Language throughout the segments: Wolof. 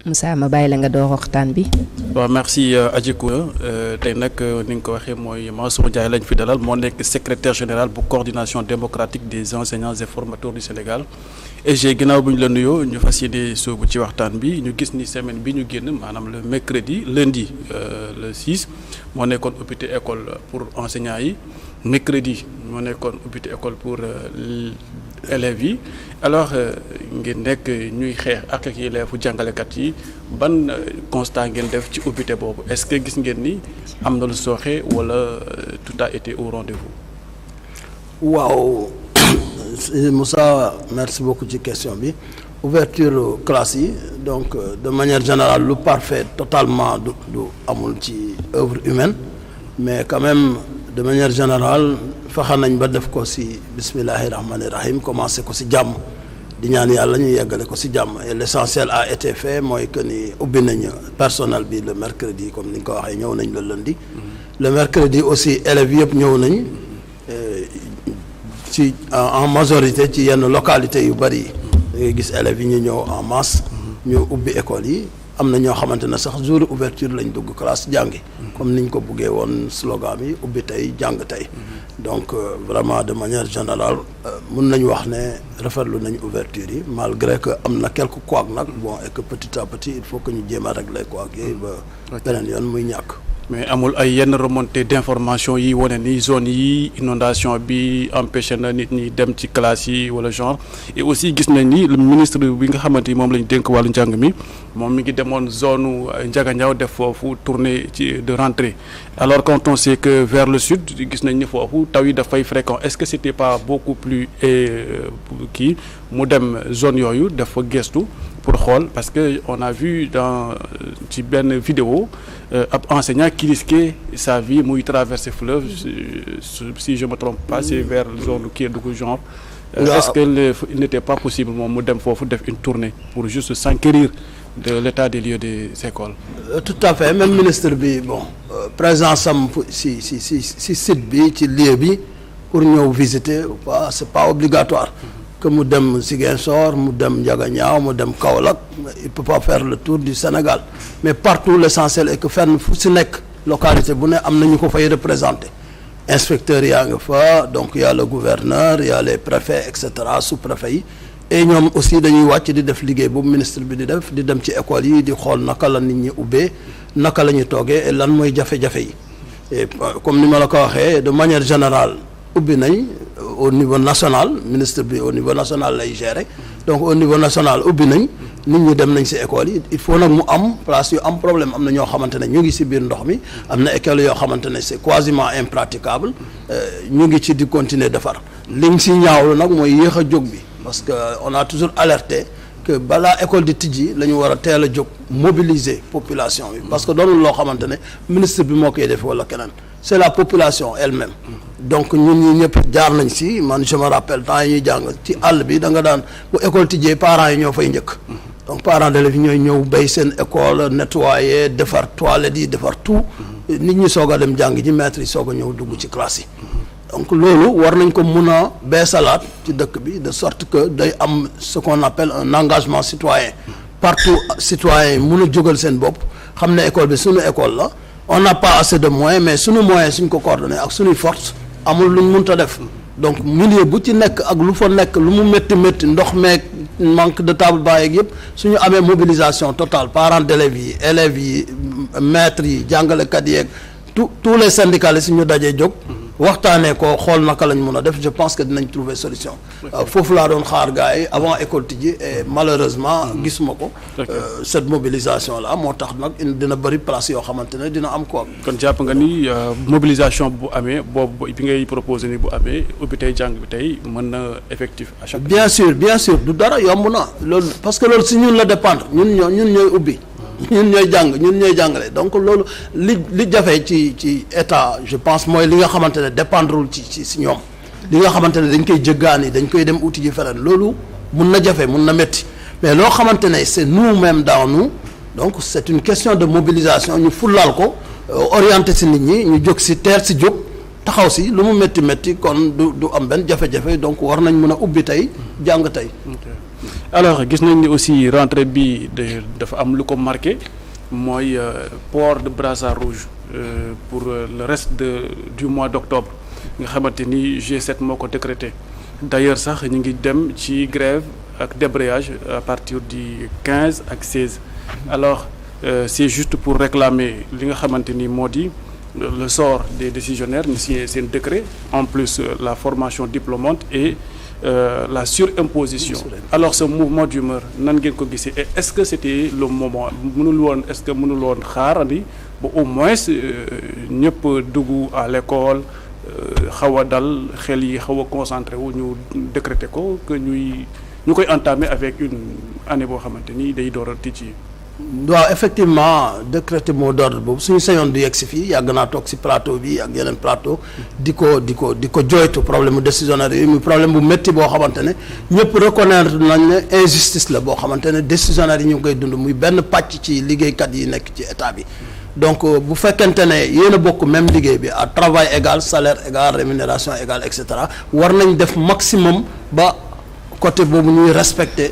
Moussa ma bàyyi la nga door waxtaan bi. waaw merci Adji Koura tey nag ni nga ko waxee mooy Mansour Ndiaye lañ fi dalal moo nekk secrétaire général bu coordination démocratique des enseignants et formateurs du Sénégal EG. Ginnaaw bu ñu la nuyoo ñu fas yéene sóobu ci waxtaan bi ñu gis ni semaine bi ñu génn maanaam le mercredi lundi le 6 moo nekkoon ubbite école pour enseignants yi mercredi moo nekkoon ubbite école pour élèves yi alors ngeen nekk ñuy xeex ak yelleefu jàngalekat yi ban constat ngeen def ci ubbite boobu est-ce que gis ngeen ni am na lu sooxe wala tout a été au rendez-vous. waaw Moussa merci beaucoup ci question bi ouverture classe yi donc de manière générale lu parfait totalement du amul ci œuvre humaine mais quand même de manière générale fexe nañ ba def ko ci bismillahi rahmani rahim commencé ko ci jàmm di ñaan yàlla ñu yeggale ko ci jàmm et l'essentiel a été fait mooy que ni ubbi nañ personnel bi le mercredi comme ni nga ko waxee ñëw nañ le lundi. Le mercredi aussi élèves yëpp ñëw nañ ci en majorité ci yenn localités yu bari yi da ngay gis élèves yi ñu ñëw en masse ñu ubbi école yi am na ñoo xamante ne sax jour ouverture lañ dugg classe jàngi comme niñ ko buggee woon slogan bi ubbi tey jàng tey donc vraiment de manière générale mun nañu wax ne rafetlu nañ ouverture yi malgré que am na quelques couacs nag bon et que petit à petit il faut que ñu jéem a régler couacs yi ba beneen yoon muy ñàkk. mais amul ay yenn remontée d'information yi wane ni zone yi inondation bi empêché na nit ñi dem ci classe yi wala genre et aussi gis nañ ni le ministre bi nga xamante ni moom la ñu dénk wàllu njàng mi moom mi ngi demoon zone Ndiaganiao def foofu tournée ci de rentrée alors quand on sait que vers le sud gis nañ ni foofu taw yi dafay fréquent est-ce que c'était pas beaucoup plus kii mu dem zone yooyu def fa gestu pour xool parce que on a vu dans ci benn vidéo ab enseignant qui risquait sa vie muy traverser fleuve si je me trompe pas c'est vers zone Kédougou genre est-ce que il n'était pas possible moom mu dem foofu def une tournée pour juste s'enquérir de l'état des lieux des écoles. Tout à fait même ministre bi bon présence am si site bi ci lieu bi pour ñëw visiter ou pas c'est pas obligatoire. Que mu dem Ziguinchor mu dem Ndiaganiao mu dem Kaolack il peut pas faire le tour du Sénégal mais partout l'essentiel est que fenn fu si nekk localité bu ne am na ñu ko fay représenter inspecteurs yaa nga fa donc il y a le gouverneur il y a les préfets et cetera sous-préfets yi et ñoom aussi dañuy wàcc di def liggéey boobu ministre bi di def di dem ci école yi di xool naka la nit ñi ubbee naka la ñu toogee et lan mooy jafe-jafe yi et comme ni ma la ko waxee de manière générale ubbi nañ au niveau national ministre bi au niveau national lay gérer donc au niveau national ubbi nañ nit ñi dem nañ ci école yi il faut nag mu am place yu am problème am na ñoo xamante ne ñu ngi ci biir ndox mi am na école yoo xamante ne c'est quasiment impraticable ñu ngi ci di continuer defar liñ ci ñaawlu nag mooy yéex a jóg bi parce que on a toujours alerté que balaa école di tijji la ñu war a teel a jóg mobiliser population bi parce que doonul loo xamante ne ministre bi moo koy def wala keneen c'est la population elle-même donc ñun ñi ñëpp jaar nañ ci man je me rappelle temps yi ñuy jàng ci àll bi da nga daan bu école tijjee parents yi ñoo fay njëkk donc parents d'élèves yi ñooy ñëw béy seen école nettoyer defar toilettes yi defar tout nit ñi soog a dem jàng ji maîtres yi soog a ñëw dugg ci classe yi donc loolu war nañ ko mun a beesalaat ci dëkk bi de sorte que day am ce qu'on appelle un engagement citoyen partout citoyens yi mun a jógal seen bopp xam ne école bi suñu école la on n'a pas assez de moyens mais suñu moyens suñ ko coordonné ak suñuy force amul luñ mënta def donc milieu bu ci nekk ak lu fa nekk lu mu métti ndox meeg manque de table banc yeeg yëpp suñu amee mobilisation totale parents d'élèves yi élèves yi maîtres yi jàngalekat yeeg tous les syndicalistes ñu dajee jóg waxtaanee ko xool naka lañ mën a def je pense que dinañ trouver solution foofu laa doon xaar gars yi avant école tijji et malheureusement gisuma ko cette mobilisation là moo tax nag dina bëri place yoo xamante ne dina am ko kon jàpp nga ni mobilisation bu amee boobu bi ngay proposé ni bu amee ubbi tey jàng bi tey mën na effectif à chaque bien sûr du dara yomb na loolu parce que loolu si ñun la dépendre ñun ñooy ubbi ñun ñooy jàng ñun ñooy jàngale donc loolu li jafe ci état je pense mooy li nga xamante ne dépendrewul ci ñoom li nga xamante ne dañ koy jëggaani dañ koy dem uti ji feneen loolu mun na jafe mun na métti mais loo xamante ne c'est nous-mêmes dans nous donc c'est une question de mobilisation ñu fullaal ko orienté si nit ñi ñu jóg si teer si jóg taxaw si lu mu métti kon du am benn jafe-jafe donc war nañ mën a ubbi tey jàng tey alors gis nañ ni aussi rentrée bi dafa am lu ko marqué mooy port de brassard rouge pour le reste du mois d'octobre nga xamante ni G7 moo ko décrété d'ailleurs sax ñu ngi dem ci grève ak débrayage à partir du 15 ak 16 alors c'est juste pour réclamer li nga xamante ni moo di le sort des décisionnaires ñu signé seen décret en plus la formation diplômante et la surimposition. Alors ce mouvement d'humeur nan ngeen ko gisee et est-ce que c'était le moment mënul woon xaarandi ba au moins ñëpp dugg à l'école xaw a dal xel yi xaw a concentré wu ñu décréter ko que ñu koy entamer avec une année boo xamante ni day door a tijji. waaw effectivement décréter mot d'ordre boobu suñu sañoon du yegg si fii yàgg naa toog si plateau bi ak yeneen plateau di ko joytu problème mu décisionnaire yi muy problème bu métti boo xamante ne ñëpp reconnaître nañ ne injustice la boo xamante ne décisionnaire yi ñu ngi koy dund muy benn pàcc ci liggéeykat yi nekk ci état bi donc bu fekkente ne yéen a bokk même liggéey bi à travail égal salaire égal rémunération égale et cetera war nañ def maximum ba côté boobu ñuy respecter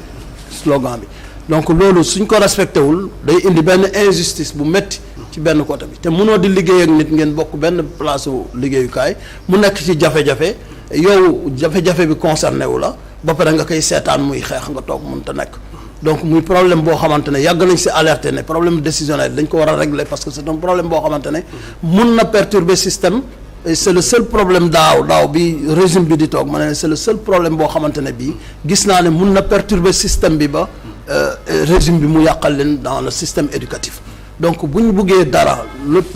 slogan bi. donc loolu suñ ko respecté wul day indi benn injustice bu métti ci benn côté bi te mënoo di liggéey ak nit ngeen bokk benn place liggéeyukaay mu nekk ci jafe-jafe yow jafe-jafe bi concerné wu la ba pare nga koy seetaan muy xeex nga toog mënut a nekk donc muy problème boo xamante ne yàgg nañ si alerter ne problème décisionnel dañ ko war a régler parce que c'est un problème boo xamante ne mun na perturber système et c'est le seul problème daaw bi régime bi di toog ma ne c'est le seul problème boo xamante ne bii gis naa ne mun na perturber système bi ba régime bi mu yàqal leen dans le système éducatif donc bu ñu buggee dara lépp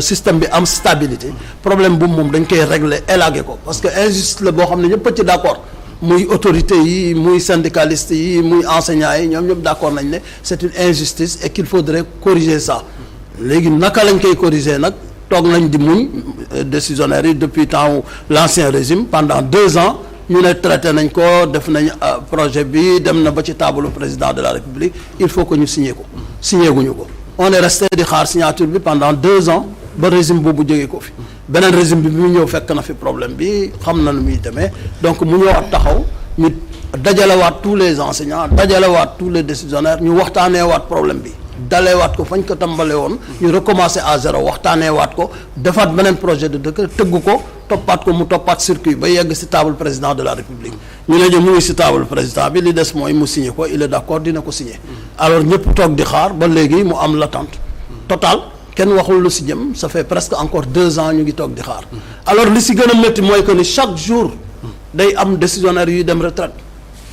système bi am stabilité problème bu moom dañ koy régler élaguer ko parce que injuste la boo xam ne ñëpp a ci d'accord muy autorités yi muy syndicalistes yi muy enseignants yi ñoom ñëpp d'accord nañ ne c'est une injustice et qu'il faudrait corriger ça léegi naka lañ koy corriger nag toog nañ di muñ décisionnaires yi depuis temps l'ancien régime pendant 2 ans ñu ne traité nañ ko def nañ projet bi dem na ba ci table président de la République il faut que ñu signé guñu ko on est resté di xaar signature bi pendant 2 ans ba régime boobu jógee ko fi beneen régime bi mu ñëw fekk na fi problème bi xam na nu muy demee donc mu ñëwaat taxaw ñu dajalewaat tous les enseignants dajalewaat tous les décisionnaires ñu waxtaaneewaat problème bi daleewaat ko fañ ko tàmbale woon ñu recommencer à zéro waxtaaneewaat ko defaat beneen projet de décret tëgg ko toppaat ko mu toppaat circuit ba yegg ci table président de la République ñu ne mu ngi ci table président bi li des mooy mu signé ko il est d'accord dina ko signé alors ñëpp toog di xaar ba léegi mu am l'attente totale kenn waxul lu ci jëm ça fait presque encore 2 ans ñu ngi toog di xaar alors li ci gën a métti mooy que ni chaque jour day am décisionnaire yuy dem retraite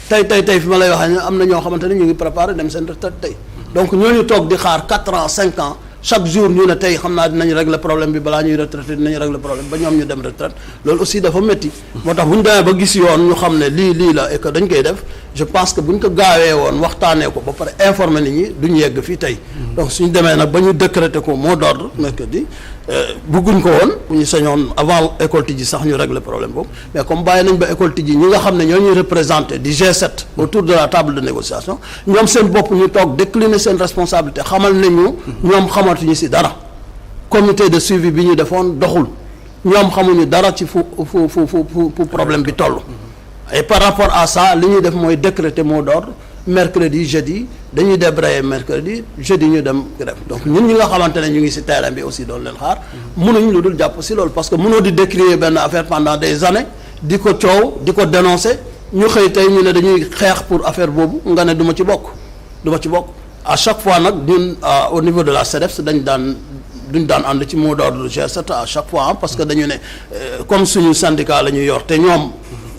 tey fi ma lay waxee ne am na ñoo xamante ne ñu ngi préparer dem seen retraite tey donc ñooñu toog di xaar 4 ans 5 ans chaque jour ñu ne tey xam naa dinañ régler problème bi balaa ñuy retraité dinañ régler problème ba ñoom ñu dem retraite loolu aussi dafa métti moo tax bu ñu demee ba gis yoon ñu xam ne lii la et que dañ koy def je pense que bu ñu ko gaawee woon waxtaanee ko ba pare informer nit ñi duñ yegg fii tey donc suñu demee nag ba ñu décréter ko mot d'ordre mercredi bëgguñ ko woon bu ñu sañoon avant école tijji sax ñu régler problème boobu mais comme bàyyi nañ ba école tijji ñi nga xam ne ñoo ñuy représenté di G7 autour de la table de négociation ñoom seen bopp ñu toog décliner seen responsabilité xamal nañu ñoom xamatuñu ci dara comité de suivi bi ñu defoon doxul ñoom xamuñu dara ci fu problème bi toll et par rapport à ça li ñuy def mooy décréter mot d'ordre mercredi jeudi dañuy débrayer mercredi jeudi ñu dem grève donc ñun ñi nga xamante ne ñu ngi ci terrain bi aussi doon leen xaar mënuñ lu dul jàpp ci loolu parce que mënoo di décrier benn affaire pendant des années di ko coow di ko dénoncer ñu xëy tey ñu ne dañuy xeex pour affaire boobu nga ne du ma ci bokk à chaque fois nag ñun au niveau de la CEDEPS duñ daan ànd ci mot d'ordre G7 à chaque fois parce que dañu ne comme suñu syndicat la ñuy yor te ñoom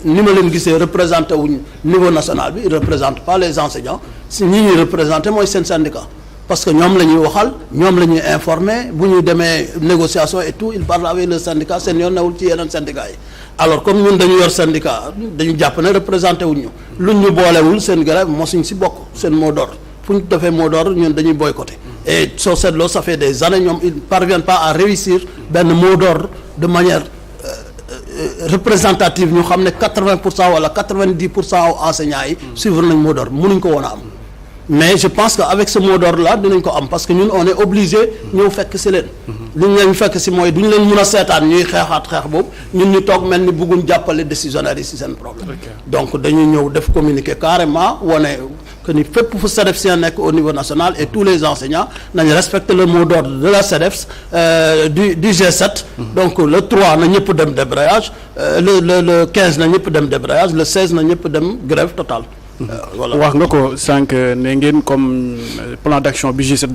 ni ma leen gisee représenté wuñ niveau national bi ils représentent pas les enseignants si ñi ñuy représenté mooy seen syndicat parce que ñoom la ñuy waxal ñoom la ñuy informer bu ñu demee négociation et tout ils parlent avec le syndicat seen yoon newul ci yeneen syndicats yi alors comme ñun dañu yor syndicat dañu jàpp ne représenté wuñ ñu luñ ñu boolewul seen grève mosuñ si bokk seen mot d'ordre fu ñu defee mot d'ordre ñun dañuy boycotter et soo seetloo ça fait des années ñoom ils parviennent pas à réussir benn mot d'ordre de manière représentative ñu xam ne 80% wala 90% enseignants yi suivre nañ mot d'ordre mënuñ ko woon a am mais je pense que avec ce mot d'ordre là dinañ ko am parce que ñun on est obligé ñëw fekk si leen li ñu leen fekk si mooy duñu leen mën a seetaan ñuy xeexaat xeex boobu ñun ñu toog mel ni bëgguñ jàppale décisionnaires yi si seen problème donc dañuy ñëw def communiqué carrément wane que ni fépp fu CEDEPSien nekk au niveau national et tous les enseignants nañ respecter le mot d'ordre de la CEDEPS du G7 donc le 3 na ñëpp dem débrayage le 15 na ñëpp dem débrayage le 16 na ñëpp dem grève totale voilà wax nga ko sànq ne ngeen comme plan d'action bi G7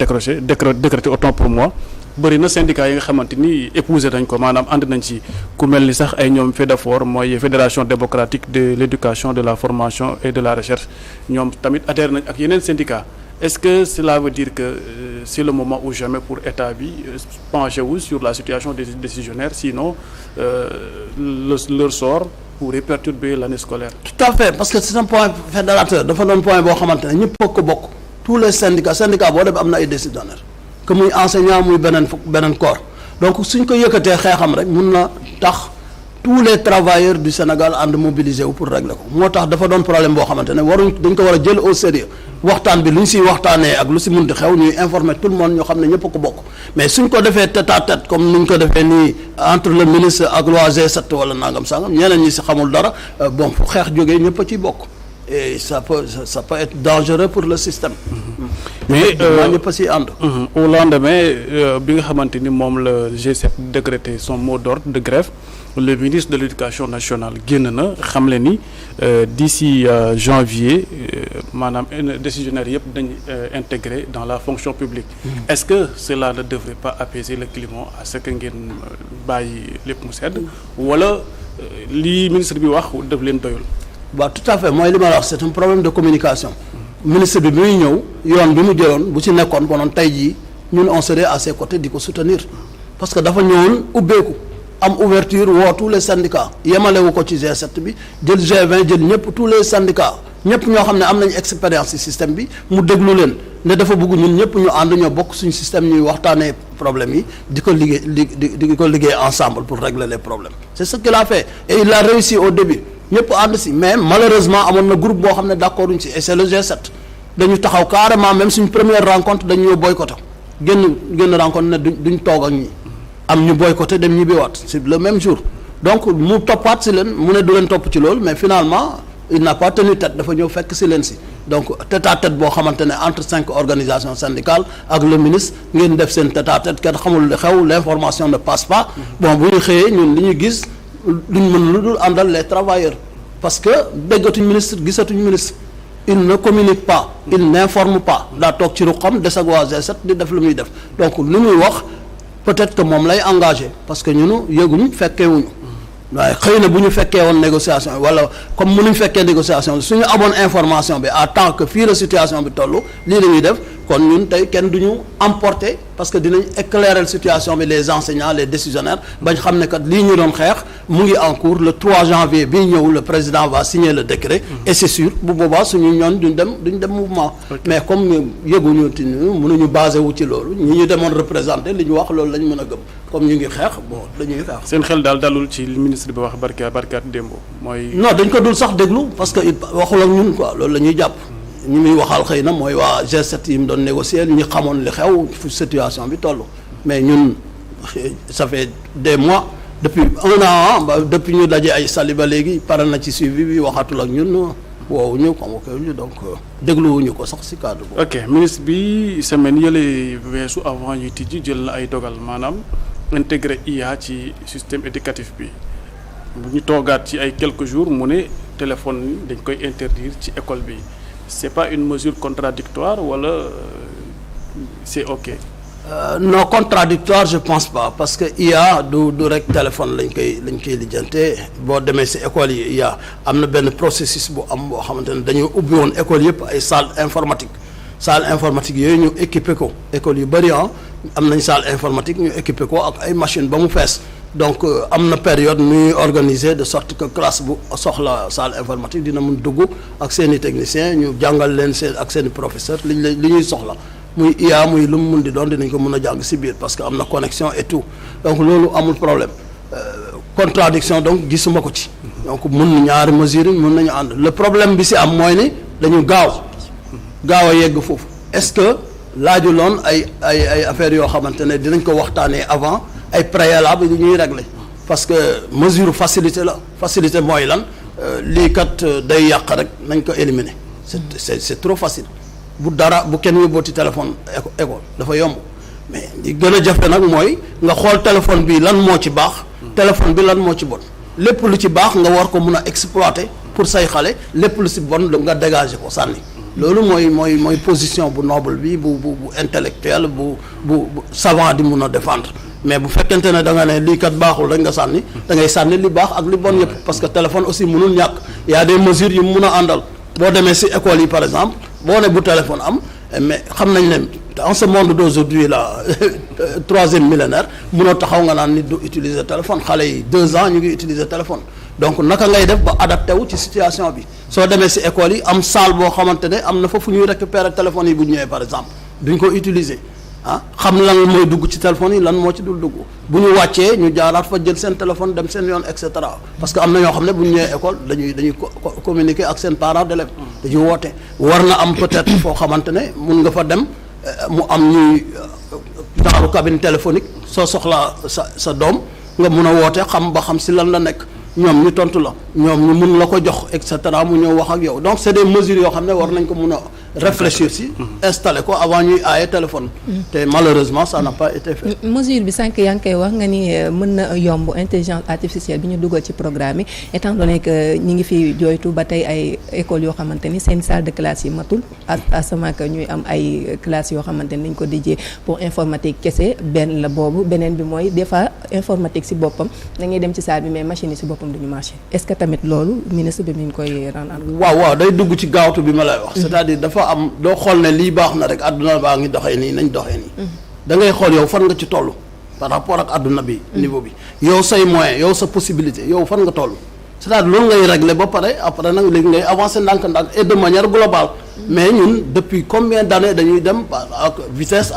décrété autant pour moi bëri na syndicat yi nga xamante ni épousé nañ ko maanaam ànd nañ ci ku mel ni sax ay ñoom FEDEFOR mooy fédération démocratique de l'éducation de la formation et de la recherche ñoom tamit adhéré nañ ak yeneen syndicats est-ce que cela veut dire que c'est le moment ou jamais pour état bi pencher wu sur la situation des décisionnaires sinon leur sort pourrait perturber l'année scolaire. Tout à fait parce que c'est un point fédérateur dafa doon point boo xamante ne ñëpp ko bokk tous les syndicats boo dem am na ay décisionnaires que muy enseignant muy beneen corps donc suñ ko yëkkatee xeexam rek mun na tax tous les travailleurs du Sénégal ànd mobiliser wu pour régler ko moo tax dafa doon problème boo xamante ne dañ ko war a jël au sérieux waxtaan bi lu ñu siy waxtaanee ak lu si munti xew ñuy informer tout le monde ñoo xam ne ñëpp ko bokk mais suñ ko defee tête à tête comme ni ñu ko defee nii entre le ministre ak waa G7 wala nangam sangam ñeneen ñi si xamul dara bon fu xeex jógee ñëpp a ciy bokk et ça peut être dangereux pour le système. mais ñëpp a siy ànd. au lendemain bi nga xamante ni moom la G7 décrété son mot d'ordre de grève le ministre de l'éducation nationale génn na xamle ni d'ici janvier maanaam décisionnaires yëpp dañ intégré dans la fonction publique. Est-ce que cela ne devrait pas apaiser le climat à ce que ngeen bàyyi lépp mu sedd wala lii ministre bi wax daf leen doyul. waaw tout à fait mooy li ma la wax c'est un problème de communication. ministre bi muy ñëw yoon bi mu jëloon bu ci nekkoon konoon tey jii ñun on serait à ses côtés di ko soutenir parce que dafa ñëwoon ubbeeku am ouverture woo tous les syndicats yemalewu ko ci G7 bi jël G20 jël ñëpp tous les syndicats ñëpp ñoo xam ne am nañu expérience ci système bi mu déglu leen ne dafa bëgg ñun ñëpp ñu ànd ñoo bokk suñu système ñuy waxtaanee problèmes yi di ko liggéey ensemble pour régler les problèmes c'est ce qu'il a fait et il a réussi au début ñëpp ànd si mais malheureusement amoon na groupe boo xam ne d'accorduñ si et c'est le G7 dañu taxaw carrément même suñ première rencontre dañu ñëw boycotté génn rencontre ne duñ toog ak ñi am ñu boycotté dem ñibbiwaat c'est le même jour donc mu toppaat si leen mu ne du leen topp ci loolu mais finalement il n'a pas tenu tête dafa ñëw fekk si leen si donc tête à tête boo xamante ne entre 5 organisations syndicales ak le ministre ngeen def seen tête à tête kenn xamul li xew l'information ne passe pas bon bu ñu xëyee ñun li ñu gis luñ mën lu dul àndal les travailleurs parce que déggatuñ ministre gisatuñ ministre il ne communique pas il n'informe pas daa toog ci ruqam des ak waa G7 di def lu muy def donc lu muy wax peut-être que moom lay engagé parce que ñunu yëguñu fekkeewuñu waaye xëy na bu ñu fekkee woon négociation wala comme mënuñ fekkee négociation suñu amoon information bi à temps que fii la situation bi toll lii la ñuy def kon ñun tey kenn du ñu emporter parce que dinañ éclairer situation bi les enseignants les décisionnaires bañ xam ne kat lii ñu doon xeex mu ngi en cours le 3 janvier bii ñëw le président va signer le décret et c'est sûr bu boobaa suñu ñoon duñ dem mouvement mais comme yëguñu ti mënuñu basé wu ci loolu ñi ñu demoon représenter li ñu wax loolu lañ mën a gëm comme ñu ngi xeex bon dañuy xeex. seen xel daal dalul ci ministre bi wax barkaat démb mooy. non dañ ko dul sax déglu parce que waxul ak ñun quoi loolu la ñuy jàpp. ñi muy waxal xëy na mooy waa G7 yi mu doon négocier ñi xamoon li xew fu situation bi toll mais ñun ça fait des mois depuis 1 an depuis ñu daje ay sali ba léegi pare na ci suivi bi waxatul ak ñun woowuñu convoqué wuñu donc dégluwuñu ko sax si cadre boobu. ok ministre bi semaine yële weesu avant ñuy tijji jël na ay dogal maanaam intégrer IA ci système éducatif bi bu ñu toogaat ci ay quelques jours mu ne téléphone yi dañ koy interdire ci école bi. C'est pas une mesure contradictoire wala c'est ok. Non contradictoire je pense pas parce que IA du rek téléphone lañ koy lijjante boo demee ci école yi IA am na benn processus bu am boo xamante ne dañoo ubbi woon école yëpp ay salle informatique yooyu ñu équipé ko école yu bari am nañ salle informatique ñu équipé ko ak ay machine ba mu fees donc am na période muy organiser de sorte que classe bu soxla salle informatique dina mun dugg ak seen i techniciens ñu jàngal leen ak seen i professeurs li ñuy soxla muy IA muy lu mu mun di doon dinañ ko mën a jàng ci biir parce que am na connexion et tout donc loolu amul problème contradiction donc gisuma ko ci donc mun ñaari mesures yi mun nañu ànd le problème bi ci am mooy ni dañu gaaw gaaw a yegg foofu est-ce que laajuloon ay affaires yoo xamante ne dinañ ko waxtaanee avant ay préalable yu ñuy régler parce que mesure facilité la facilité mooy lan lii kat day yàq rek nañ ko éliminer c'est trop facile bu kenn yóbbooti téléphone école dafa yomb mais li gën a jafe nag mooy nga xool téléphone bi lan moo ci baax téléphone bi lan moo ci bon lépp lu ci baax nga war ko mun a exploiter pour say xale lépp lu ci bon nga dégager ko sànni loolu mooy position bu noble bi bu intellectuel bu savant di mun a défendre mais bu fekkente ne da nga ne lii kat baaxul rek nga sànni da ngay sànni li baax ak li bon yëpp parce que téléphone aussi mënul ñàkk y a des mesures yu mun a àndal boo demee ci école yi par exemple boo ne bu téléphone am mais xam nañ ne en ce monde d'aujourd'hui là troisième millénaire munoo taxaw nga naan nit du utiliser téléphone xale yi 2 ans ñu ngi utiliser téléphone donc naka ngay def ba adapté wu ci situation bi soo demee ci école yi am salle boo xamante ne am na fa fu ñuy récupérer téléphone yi bu ñëwee par exemple duñ ko utiliser xam lan mooy dugg ci téléphone yi lan moo ci dul dugg bu ñu wàccee ñu jaaraat fa jël seen téléphone dem seen yoon et cetera parce que am na ñoo xam ne bu ñu ñëwee école dañuy communiquer ak seen parents d'élèves dañuy woote war na am peut-être foo xamante ne mun nga fa dem mu am ñuy genre cabine téléphonique soo soxlaa sa doom nga mun a woote xam ba xam ci lan la nekk ñoom ñu tontu la ñoom ñu mun la ko jox et cetera mu ñëw wax ak yow donc c'est des mesures yoo xam ne war nañ ko mun a réfléchir ci installer ko avant ñuy aaye téléphone te malheureusement ça n'a pas été fait. mesure bi sànq yaa ngi koy wax nga ni mën na yomb intelligence artificielle bi ñu dugal ci programme yi étant donné que ñi ngi fi jooytu ba tey ay écoles yoo xamante ni seen salle de classe yi matul à sama que ñuy am ay classes yoo xamante ni dañ ko dédié pour informatique kese benn la boobu beneen bi mooy des fois informatique ci boppam da ngay dem ci salle bi mais machine yi ci boppam duñu marché est-ce que tamit loolu ministre bi mi ngi koy rendre. waaw day dugg ci gaawtu bi ma lay wax. c'est-à-dire dafa am doo xool ne lii baax na rek àdduna baa ngi doxee nii nañ doxee nii. da ngay xool yow fan nga ci toll par rapport ak àdduna bi. niveau bi yow say moyen yow sa possibilité yow fan nga toll. c'est-à-dire loolu ngay régler ba pare après nag léegi ngay avancer ndànk-ndànk et de manière globale. mais ñun depuis combien d'années dañuy dem ak vitesse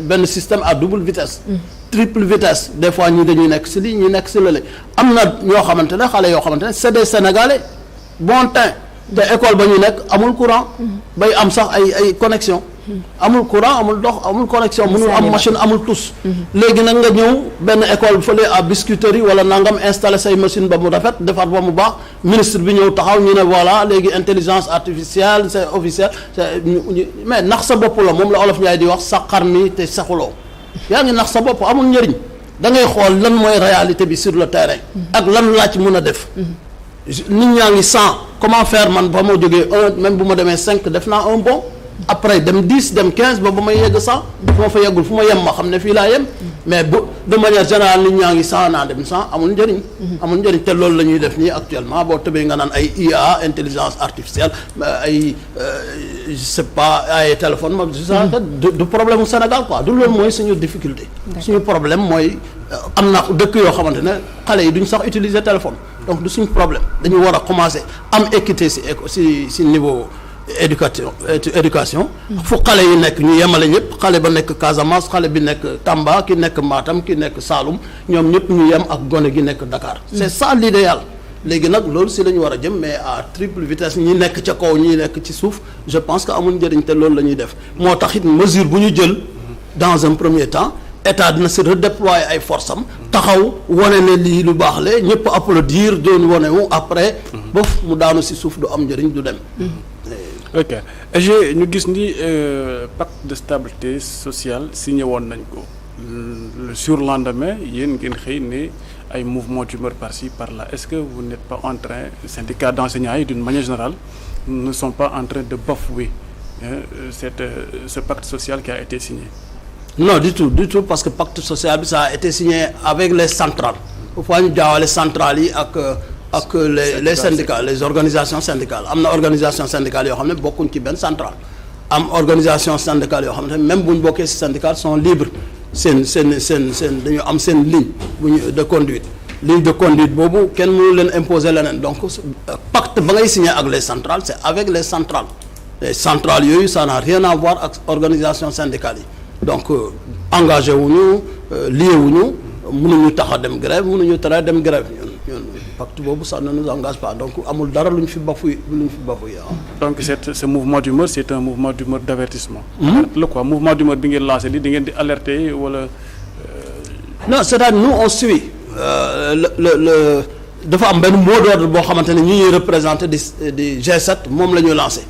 benn système à double vitesse. triple vitesse des fois ñi dañuy nekk ci lii ñi nekk ci lële am na ñoo xamante ne xale yoo xamante ne c'est des Sénégalais bon teint te école ba ñu nekk amul courant bay am sax ay connexion amul courant amul dox amul connexion mënul am machine amul tous léegi nag nga ñëw benn école fële à biscuiterie wala nangam installé say machine ba mu rafet defar ba mu baax ministre bi ñëw taxaw ñu ne voilà léegi intelligence artificielle c'est officiel mais nax sa bopp la moom la Olof Njaay di wax sa xar mi te saxuloo yaa ngi nax sa bopp amul njëriñ da ngay xool lan mooy réalité bi sur le terrain ak lan laa ci mën a def nit ñaa ngi 100 comment faire man ba ma jógee 1 même bu ma demee 5 def naa un bon après dem 10 dem 15 ba may yegg 100 fu ma fa yeggul fu ma yem ma xam ne fii laa yem mais bu de manière générale nit ñaa ngi 100 naa dem 100 amul njëriñ te loolu la ñuy def nii actuellement boo tëbee nga naan ay IA intelligence artificielle ay je sais pas ay téléphone ma du problème mu Sénégal quoi du loolu mooy suñu difficulté suñu problème mooy am na dëkk yoo xamante ne xale yi duñ sax utiliser téléphone donc du suñu problème dañu war a commencer am équité ci niveau éducation fu xale yi nekk ñu yemale ñëpp xale ba nekk Casamance xale bi nekk Tamba ki nekk Matam ki nekk Saloum ñoom ñëpp ñu yem ak gone gi nekk Dakar c'est ça l'idéal léegi nag loolu si la ñu war a jëm mais à triple vitesse ñi nekk ca kaw ñi nekk ci suuf je pense que amul njëriñ te loolu la ñuy def moo tax it mesure bu ñu jël dans un premier temps état dina si redéployer ay force am taxaw wane ne lii lu baax le ñëpp applaudir doon wane wu après bof mu daanu si suuf du am njëriñ du dem. ok ñu gis ni pacte de stabilité sociale signé woon nañ ko le surlendemain yéen ngeen xëy ne ay mouvement d'humeur par-ci par-là est-ce que vous n'êtes pas en train syndicat d'enseignants yi d'une manière générale ne sont pas en train de bafouer ce pacte social qui a été signé? Non, du tout parce que pacte social bi ça a été signé avec les centrales. Pourquoi ñu jaawale centrales yi ak les syndicats les organisations syndicales am na organisation syndicale yoo xam ne bokkuñ ci benn centrale am organisation syndicale yoo xam ne même bu ñu bokkee ci syndicale sont libres seen dañu am seen ligne de conduite boobu kenn mënu leen imposer leneen donc pacte ba ngay signé ak les centrales c'est avec les centrales yooyu ça n'a rien à voir ak organisation syndicale yi donc engagé wuñu lié wuñu mënuñu tax a dem grève mënuñu tere dem grève ñun ñun pacte boobu ça ne nous engage pas donc amul dara lu ñu fi bafoué donc ce mouvement d'humeur c'est un mouvement d'humeur d'avertissement. le quoi mouvement d'humeur bi ngeen lancé li di ngeen di alerter wala. non c'est-à-dire nous on suit le dafa am benn mot d'ordre boo xamante ne ñu ñuy représenté di G7 moom la ñu lancé.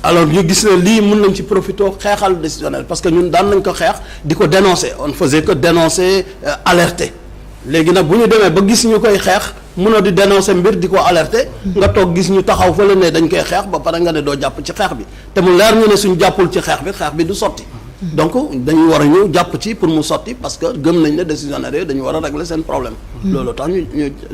alors ñu gis ne lii mën nañ ci profiter xeexal décisionnel parce que ñun daan nañ ko xeex di ko dénoncer on ne faisait que dénoncer alerter léegi nag bu ñu demee ba gis ñu koy xeex mënoo di dénoncer mbir di ko alerter nga toog gis ñu taxaw fa la ne dañ koy xeex ba pare nga ne doo jàpp ci xeex bi te mu leer ñu ne suñ jàppul ci xeex bi du sotti donc dañu war a ñëw jàpp ci pour mu sotti parce que gëm nañ ne décisionnaires yooyu dañu war a régler seen problème loolu tax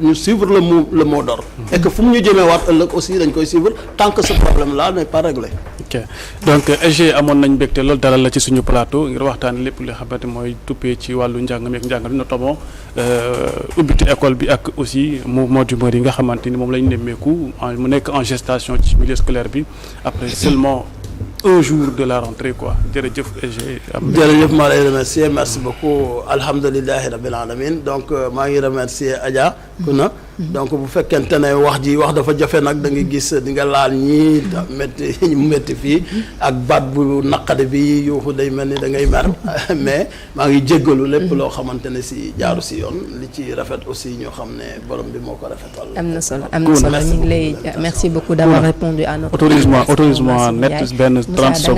ñu suivre le mot d'ordre et que fu mu ñu jëmee waat ëllëg aussi dañ koy suivre tant que ce problème là n'est pas réglé. ok donc SG amoon nañ mbégte loolu dalal la ci suñu plateau ngir waxtaan lépp li xamante mooy tuppee ci wàllu njàng mi ak njàngal notamment ubbite école bi ak aussi mouvement d'humeur yi nga xamante ni moom la ñu nemmeeku mu nekk en gestation ci milieu scolaire bi après seulement un jour de la rentrée quoi jërëjëf SG. jërëjëf maa lay remercier merci beaucoup alhamdulillahi rabbil alamin donc maa ngi remercier Adja Kuna donc bu fekkente ne wax dafa jafe nag da nga gis di nga laal ñii métti fii ak baat bu naqade bi yuuxu day mel ni da ngay mer mais maa ngi jéggalu lépp loo xamante ne si jaaru si yoon li ci rafet aussi ñoo xam ne borom bi moo ko rafetal. am na solo ñu ngi lay merci beaucoup d'avoir répondu à notre autorisme net benn 30 secondes